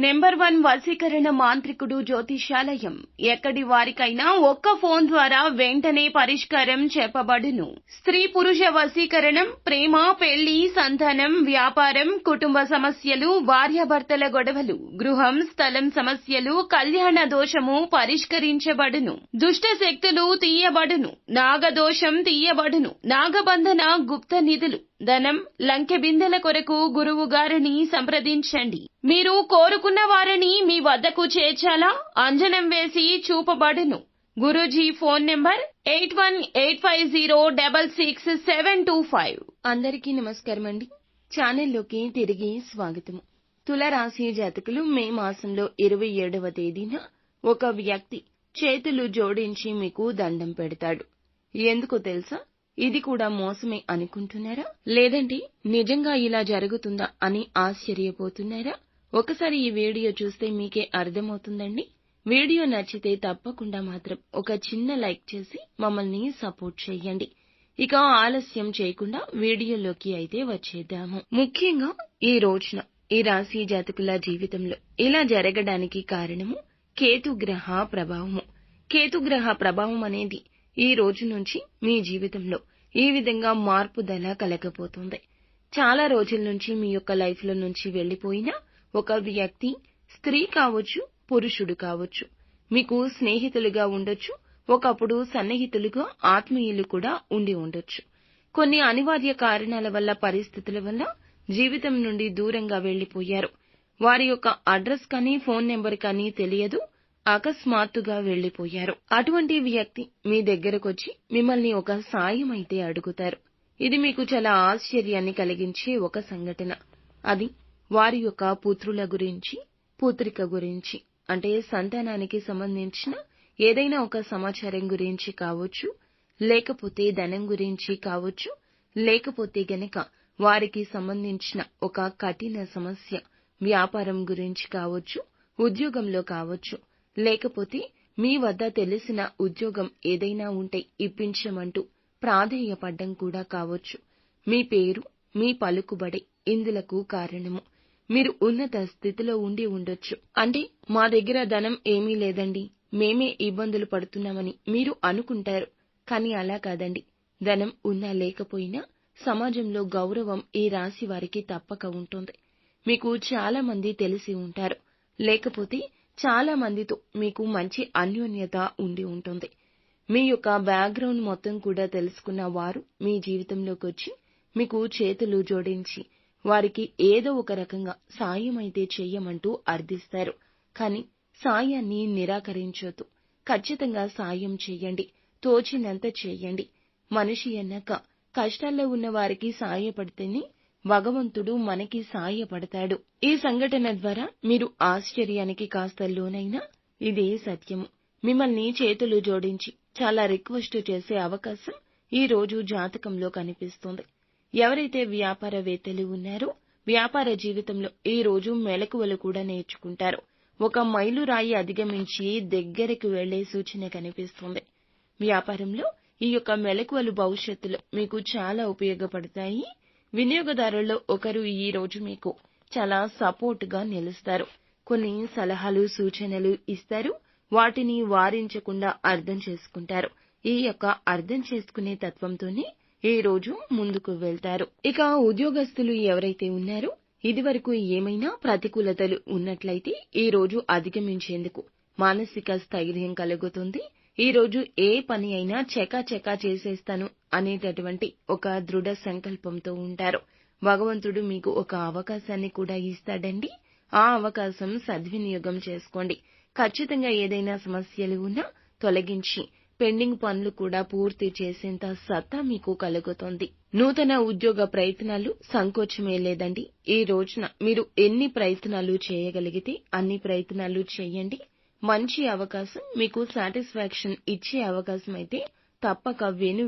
Number 1 వశీకరణ మాంత్రికుడు జ్యోతిషాలయం. ఎక్కడి వారికైనా ఒక్క ఫోన్ ద్వారా వెంటనే పరిష్కారం చెప్పబడును. స్త్రీ పురుష వశీకరణం, ప్రేమ, పెళ్లి, సంతానం, వ్యాపారం, కుటుంబ సమస్యలు, భార్యాభర్తల గొడవలు, గృహం, స్థలం సమస్యలు, కళ్యాణ దోషము పరిష్కరించబడును. దుష్ట శక్తులు తీయబడును. నాగదోషం తీయబడును. నాగబంధన, గుప్త నిధులు, ధనం, లంకె బిందెల కొరకు గురువు గారిని సంప్రదించండి. మీరు కోరుకున్న వారిని మీ వద్దకు చేర్చాలా? అంజనం వేసి చూపబడును. Guruji phone number 8185066725. అందరికీ నమస్కారం అండి. ఛానల్లోకి తిరిగి స్వాగతము. తులారాశి జాతకులు మే మాసంలో 27వ తేదీన ఒక వ్యక్తి చేతులు జోడించి మీకు దండం పెడతాడు. ఎందుకో తెలుసా? ఇది కూడా మోసమే అనుకుంటున్నారా? లేదంటే నిజంగా ఇలా జరుగుతుందా అని ఆశ్చర్యపోతున్నారా? ఒకసారి ఈ వీడియో చూస్తే మీకే అర్థమవుతుందండి. వీడియో నచ్చితే తప్పకుండా మాత్రం ఒక చిన్న లైక్ చేసి మమ్మల్ని సపోర్ట్ చేయండి. ఇక ఆలస్యం చేయకుండా వీడియోలోకి అయితే వచ్చేద్దాము. ముఖ్యంగా ఈ రోజున ఈ రాశి జాతకుల జీవితంలో ఇలా జరగడానికి కారణము కేతుగ్రహ ప్రభావము. కేతుగ్రహ ప్రభావం అనేది ఈ రోజు నుంచి మీ జీవితంలో ఈ విధంగా మార్పుదల కలగబోతుంది. చాలా రోజుల నుంచి మీ యొక్క లైఫ్ లో నుంచి వెళ్లిపోయిన ఒక వ్యక్తి, స్త్రీ కావచ్చు, పురుషుడు కావచ్చు, మీకు స్నేహితులుగా ఉండొచ్చు, ఒకప్పుడు సన్నిహితులుగా, ఆత్మీయులు కూడా ఉండి ఉండొచ్చు. కొన్ని అనివార్య కారణాల వల్ల, పరిస్థితుల వల్ల జీవితం నుండి దూరంగా వెళ్లిపోయారు. వారి యొక్క అడ్రస్ కానీ, ఫోన్ నెంబర్ కానీ తెలియదు. అకస్మాత్తుగా వెళ్లిపోయారు. అటువంటి వ్యక్తి మీ దగ్గరకొచ్చి మిమ్మల్ని ఒక సాయం అయితే అడుగుతారు. ఇది మీకు చాలా ఆశ్చర్యాన్ని కలిగించే ఒక సంఘటన. అది వారి యొక్క పుత్రుల గురించి, పుత్రిక గురించి, అంటే సంతానానికి సంబంధించిన ఏదైనా ఒక సమాచారం గురించి కావచ్చు, లేకపోతే ధనం గురించి కావచ్చు, లేకపోతే గనక వారికి సంబంధించిన ఒక కఠిన సమస్య, వ్యాపారం గురించి కావచ్చు, ఉద్యోగంలో కావచ్చు, లేకపోతే మీ వద్ద తెలిసిన ఉద్యోగం ఏదైనా ఉంటే ఇప్పించమంటూ ప్రాధేయపడ్డం కూడా కావచ్చు. మీ పేరు, మీ పలుకుబడి ఇందులకు కారణము. మీరు ఉన్నత స్థితిలో ఉండి ఉండొచ్చు. అంటే మా దగ్గర ధనం ఏమీ లేదండి, మేమే ఇబ్బందులు పడుతున్నామని మీరు అనుకుంటారు. కానీ అలా కాదండి. ధనం ఉన్నా లేకపోయినా సమాజంలో గౌరవం ఈ రాశి వారికి తప్పక ఉంటుంది. మీకు చాలా మంది తెలిసి ఉంటారు, లేకపోతే చాలా మందితో మీకు మంచి అన్యోన్యత ఉండి ఉంటుంది. మీ యొక్క బ్యాక్గ్రౌండ్ మొత్తం కూడా తెలుసుకున్న వారు మీ జీవితంలోకి వచ్చి మీకు చేతులు జోడించి వారికి ఏదో ఒక రకంగా సాయం అయితే చెయ్యమంటూ అర్థిస్తారు. కానీ సాయాన్ని నిరాకరించొద్దు. ఖచ్చితంగా సాయం చెయ్యండి. తోచినంత చెయ్యండి. మనిషి అన్నాక కష్టాల్లో ఉన్న వారికి సాయపడితేనే భగవంతుడు మనకి సాయపడతాడు. ఈ సంఘటన ద్వారా మీరు ఆశ్చర్యానికి కాస్త లోనైనా ఇదే సత్యము. మిమ్మల్ని చేతులు జోడించి చాలా రిక్వెస్ట్ చేసే అవకాశం ఈ రోజు జాతకంలో కనిపిస్తుంది. ఎవరైతే వ్యాపారవేత్తలు ఉన్నారో వ్యాపార జీవితంలో ఈ రోజు మెలకువలు కూడా నేర్చుకుంటారు. ఒక మైలురాయి అధిగమించి దగ్గరకు వెళ్లే సూచన కనిపిస్తుంది. వ్యాపారంలో ఈ యొక్క మెలకువలు భవిష్యత్తులో మీకు చాలా ఉపయోగపడతాయి. వినియోగదారుల్లో ఒకరు ఈ రోజు మీకు చాలా సపోర్ట్ గా నిలుస్తారు. కొన్ని సలహాలు, సూచనలు ఇస్తారు. వాటిని వారించకుండా అర్థం చేసుకుంటారు. ఈ యొక్క అర్థం చేసుకునే తత్వంతోనే ఈ రోజు ముందుకు వెళ్తారు. ఇక ఉద్యోగస్తులు ఎవరైతే ఉన్నారో ఇదివరకు ఏమైనా ప్రతికూలతలు ఉన్నట్లయితే ఈ రోజు అధిగమించేందుకు మానసిక స్థైర్యం కలుగుతుంది. ఈ రోజు ఏ పని అయినా చకాచకా చేసేస్తాను అనేటటువంటి ఒక దృఢ సంకల్పంతో ఉంటారు. భగవంతుడు మీకు ఒక అవకాశాన్ని కూడా ఇస్తాడండి. ఆ అవకాశం సద్వినియోగం చేసుకోండి. ఖచ్చితంగా ఏదైనా సమస్యలు ఉన్నా తొలగించి పెండింగ్ పనులు కూడా పూర్తి చేసేంత సత్తా మీకు కలుగుతుంది. నూతన ఉద్యోగ ప్రయత్నాలు సంకోచమే లేదండి. ఈ రోజున మీరు ఎన్ని ప్రయత్నాలు చేయగలిగితే అన్ని ప్రయత్నాలు చేయండి. మంచి అవకాశం, మీకు సాటిస్ఫాక్షన్ ఇచ్చే అవకాశం అయితే తప్పక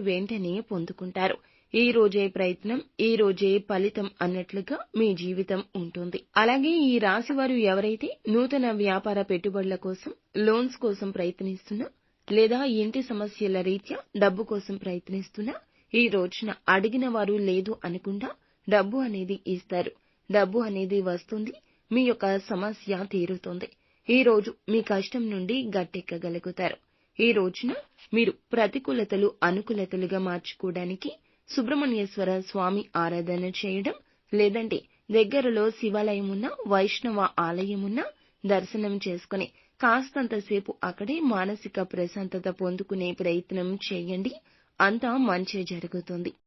వెంటనే పొందుకుంటారు. ఈ రోజే ప్రయత్నం, ఈ రోజే ఫలితం అన్నట్లుగా మీ జీవితం ఉంటుంది. అలాగే ఈ రాశివారు ఎవరైతే నూతన వ్యాపార పెట్టుబడుల కోసం, లోన్స్ కోసం ప్రయత్నిస్తున్నా లేదా ఇంటి సమస్యల రీత్యా డబ్బు కోసం ప్రయత్నిస్తున్నా ఈ రోజున అడిగిన వారు లేదు అనకుండా డబ్బు అనేది ఇస్తారు. డబ్బు అనేది వస్తుంది. మీ యొక్క సమస్య తీరుతుంది. ఈ రోజు మీ కష్టం నుండి గట్టెక్కగలుగుతారు. ఈ రోజున మీరు ప్రతికూలతలు అనుకూలతలుగా మార్చుకోవడానికి సుబ్రహ్మణ్యేశ్వర స్వామి ఆరాధన చేయడం, లేదంటే దగ్గరలో శివాలయం ఉన్న వైష్ణవ ఆలయం ఉన్న దర్శనం చేసుకుని కాస్తంతసేపు అక్కడే మానసిక ప్రశాంతత పొందుకునే ప్రయత్నం చేయండి. అంతా మంచే జరుగుతుంది.